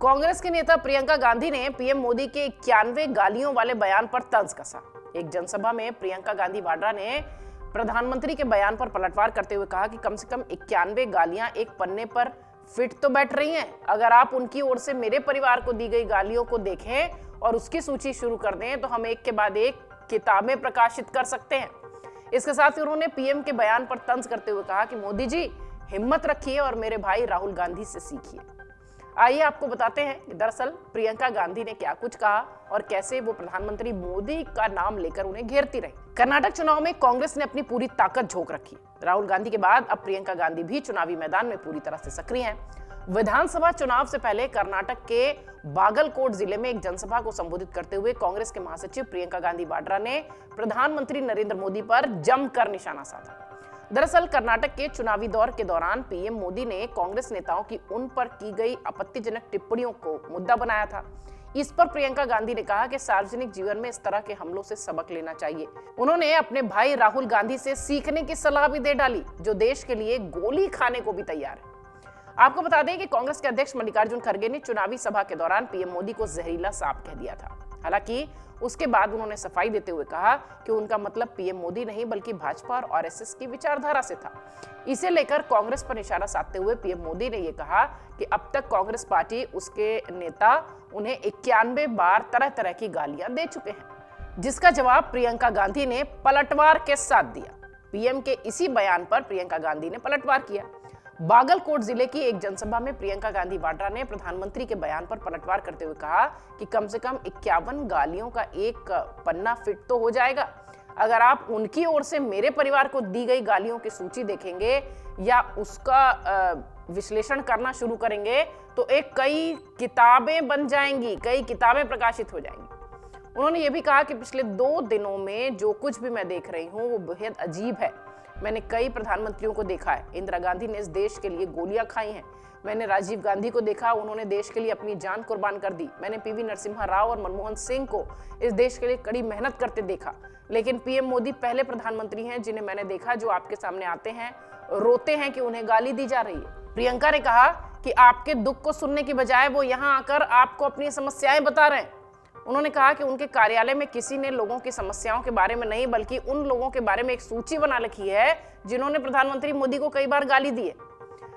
कांग्रेस के नेता प्रियंका गांधी ने पीएम मोदी के 91 गालियों वाले बयान पर तंज कसा। एक जनसभा में प्रियंका गांधी वाड्रा ने प्रधानमंत्री के बयान पर पलटवार करते हुए कहा कि कम से कम 91 गालियां एक पन्ने पर फिट तो बैठ रही हैं। अगर आप उनकी ओर से मेरे परिवार को दी गई गालियों को देखें और उसकी सूची शुरू कर दें तो हम एक के बाद एक किताबें प्रकाशित कर सकते हैं। इसके साथ ही उन्होंने पीएम के बयान पर तंज करते हुए कहा कि मोदी जी हिम्मत रखिए और मेरे भाई राहुल गांधी से सीखिए। आइए आपको बताते हैं कि दरअसल प्रियंका गांधी ने क्या कुछ कहा और कैसे वो प्रधानमंत्री मोदी का नाम लेकर उन्हें घेरती रही। कर्नाटक चुनाव में कांग्रेस ने अपनी पूरी ताकत झोंक रखी। राहुल गांधी के बाद अब प्रियंका गांधी भी चुनावी मैदान में पूरी तरह से सक्रिय हैं। विधानसभा चुनाव से पहले कर्नाटक के बागलकोट जिले में एक जनसभा को संबोधित करते हुए कांग्रेस के महासचिव प्रियंका गांधी वाड्रा ने प्रधानमंत्री नरेंद्र मोदी पर जमकर निशाना साधा। दरअसल कर्नाटक के चुनावी दौर के दौरान पीएम मोदी ने कांग्रेस नेताओं की उन पर की गई आपत्तिजनक टिप्पणियों को मुद्दा बनाया था। इस पर प्रियंका गांधी ने कहा कि सार्वजनिक जीवन में इस तरह के हमलों से सबक लेना चाहिए। उन्होंने अपने भाई राहुल गांधी से सीखने की सलाह भी दे डाली, जो देश के लिए गोली खाने को भी तैयार है। आपको बता दें कि कांग्रेस के अध्यक्ष मल्लिकार्जुन खड़गे ने चुनावी सभा के दौरान पीएम मोदी को जहरीला सांप कह दिया था। हालांकि उसके बाद उन्होंने सफाई देते हुए कहा कि उनका मतलब पीएम मोदी नहीं बल्कि भाजपा और आरएसएस की विचारधारा से था। इसे लेकर कांग्रेस पर निशाना साधते हुए पीएम मोदी ने यह कहा कि अब तक कांग्रेस पार्टी उसके नेता उन्हें 91 बार तरह तरह की गालियां दे चुके हैं, जिसका जवाब प्रियंका गांधी ने पलटवार के साथ दिया। पीएम के इसी बयान पर प्रियंका गांधी ने पलटवार किया। बागलकोट जिले की एक जनसभा में प्रियंका गांधी वाड्रा ने प्रधानमंत्री के बयान पर पलटवार करते हुए कहा कि कम से कम 51 गालियों का एक पन्ना फिट तो हो जाएगा। अगर आप उनकी ओर से मेरे परिवार को दी गई गालियों की सूची देखेंगे या उसका विश्लेषण करना शुरू करेंगे तो कई किताबें बन जाएंगी, कई किताबें प्रकाशित हो जाएंगी। उन्होंने ये भी कहा कि पिछले 2 दिनों में जो कुछ भी मैं देख रही हूँ वो बेहद अजीब है। मैंने कई प्रधानमंत्रियों को देखा है। इंदिरा गांधी ने इस देश के लिए गोलियां खाई हैं। मैंने राजीव गांधी को देखा, उन्होंने देश के लिए अपनी जान कुर्बान कर दी। मैंने पीवी नरसिम्हा राव और मनमोहन सिंह को इस देश के लिए कड़ी मेहनत करते देखा। लेकिन पीएम मोदी पहले प्रधानमंत्री हैं जिन्हें मैंने देखा जो आपके सामने आते हैं, रोते हैं कि उन्हें गाली दी जा रही है। प्रियंका ने कहा कि आपके दुख को सुनने की बजाय वो यहाँ आकर आपको अपनी समस्याएं बता रहे हैं। उन्होंने कहा कि उनके कार्यालय में किसी ने लोगों की समस्याओं के बारे में नहीं बल्कि उन लोगों के बारे में एक सूची बना रखी है जिन्होंने प्रधानमंत्री मोदी को कई बार गाली दी है।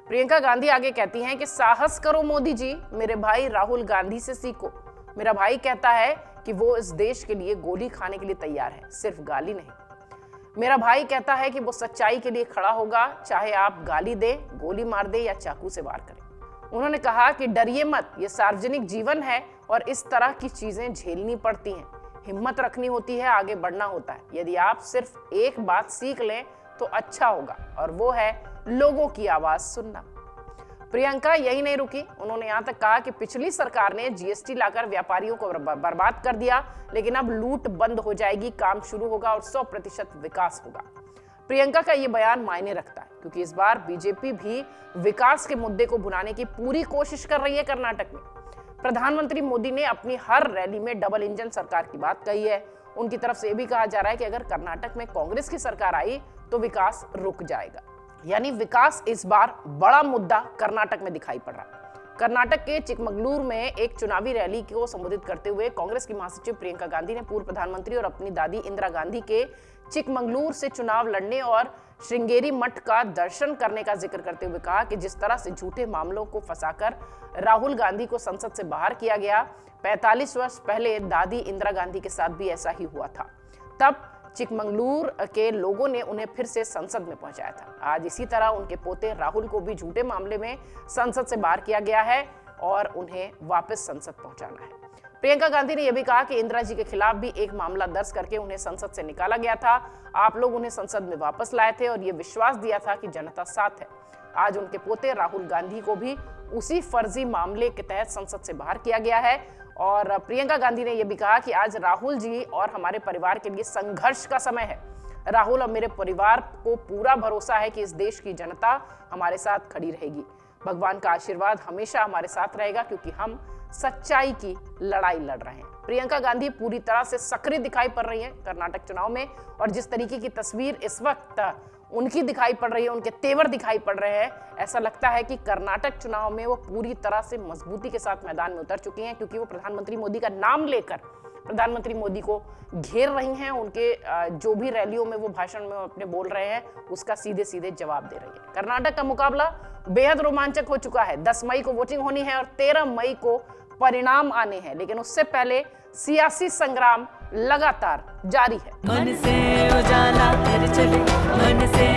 प्रियंका गांधी आगे कहती हैं कि साहस करो मोदी जी, मेरे भाई राहुल गांधी से सीखो। मेरा भाई कहता है कि वो इस देश के लिए गोली खाने के लिए तैयार है, सिर्फ गाली नहीं। मेरा भाई कहता है कि वो सच्चाई के लिए खड़ा होगा, चाहे आप गाली दें, गोली मार दें या चाकू से वार करें। उन्होंने कहा कि डरिए मत, ये सार्वजनिक जीवन है और इस तरह की चीजें झेलनी पड़ती हैं। हिम्मत रखनी होती है, आगे बढ़ना होता है। यदि आप सिर्फ एक बात सीख लें तो अच्छा होगा और वो है लोगों की आवाज सुनना। प्रियंका यही नहीं रुकी, उन्होंने यहाँ तक कहा कि पिछली सरकार ने जीएसटी लाकर व्यापारियों को बर्बाद कर दिया, लेकिन अब लूट बंद हो जाएगी, काम शुरू होगा और 100% विकास होगा। प्रियंका का ये बयान मायने रखता है क्योंकि इस बार बीजेपी भी विकास के मुद्दे को भुनाने की पूरी कोशिश कर रही है। कर्नाटक में प्रधानमंत्री मोदी ने अपनी हर रैली में डबल इंजन सरकार की बात कही है। उनकी तरफ से भी कहा जा रहा है कि अगर कर्नाटक में कांग्रेस की सरकार आई तो विकास रुक जाएगा। यानी विकास इस बार बड़ा मुद्दा कर्नाटक में दिखाई पड़ रहा है। कर्नाटक के चिकमगलूर में एक चुनावी रैली को संबोधित करते हुए कांग्रेस की महासचिव प्रियंका गांधी ने पूर्व प्रधानमंत्री और अपनी दादी इंदिरा गांधी के चिकमगलूर से चुनाव लड़ने और श्रृंगेरी मठ का दर्शन करने का जिक्र करते हुए कहा कि जिस तरह से झूठे मामलों को फंसाकर राहुल गांधी को संसद से बाहर किया गया, 45 वर्ष पहले दादी इंदिरा गांधी के साथ भी ऐसा ही हुआ था। तब चिकमगलूर के लोगों ने उन्हें फिर से संसद में पहुंचाया था। आज इसी तरह उनके पोते राहुल को भी झूठे मामले में संसद से बाहर किया गया है और उन्हें वापस संसद पहुंचाना है। प्रियंका गांधी ने यह भी कहा कि इंदिरा जी के खिलाफ भी एक मामला दर्ज करके उन्हें संसद से निकाला गया था। आप लोग उन्हें संसद में वापस लाए थे और ये विश्वास दिया था कि जनता साथ है। आज उनके पोते राहुल गांधी को भी उसी फर्जी मामले के तहत संसद से बाहर किया गया है। और प्रियंका गांधी ने यह भी कहा कि आज राहुल जी और हमारे परिवार के लिए संघर्ष का समय है। राहुल और मेरे परिवार को पूरा भरोसा है कि इस देश की जनता हमारे साथ खड़ी रहेगी। भगवान का आशीर्वाद हमेशा हमारे साथ रहेगा क्योंकि हम सच्चाई की लड़ाई लड़ रहे हैं। प्रियंका गांधी पूरी तरह से सक्रिय दिखाई पड़ रही हैं कर्नाटक चुनाव में और जिस तरीके की तस्वीर इस वक्त उनकी दिखाई पड़ रही है, उनके तेवर दिखाई पड़ रहे हैं। ऐसा लगता है कि कर्नाटक चुनाव में वो पूरी तरह से मजबूती के साथ मैदान में उतर चुकी हैं, क्योंकि वो प्रधानमंत्री मोदी का नाम लेकर प्रधानमंत्री मोदी को घेर रही हैं। उनके जो भी रैलियों में वो भाषण में अपने बोल रहे हैं उसका सीधे सीधे जवाब दे रही है। कर्नाटक का मुकाबला बेहद रोमांचक हो चुका है। 10 मई को वोटिंग होनी है और 13 मई को परिणाम आने हैं, लेकिन उससे पहले सियासी संग्राम लगातार जारी है। मन से उजाला कर चले, मन से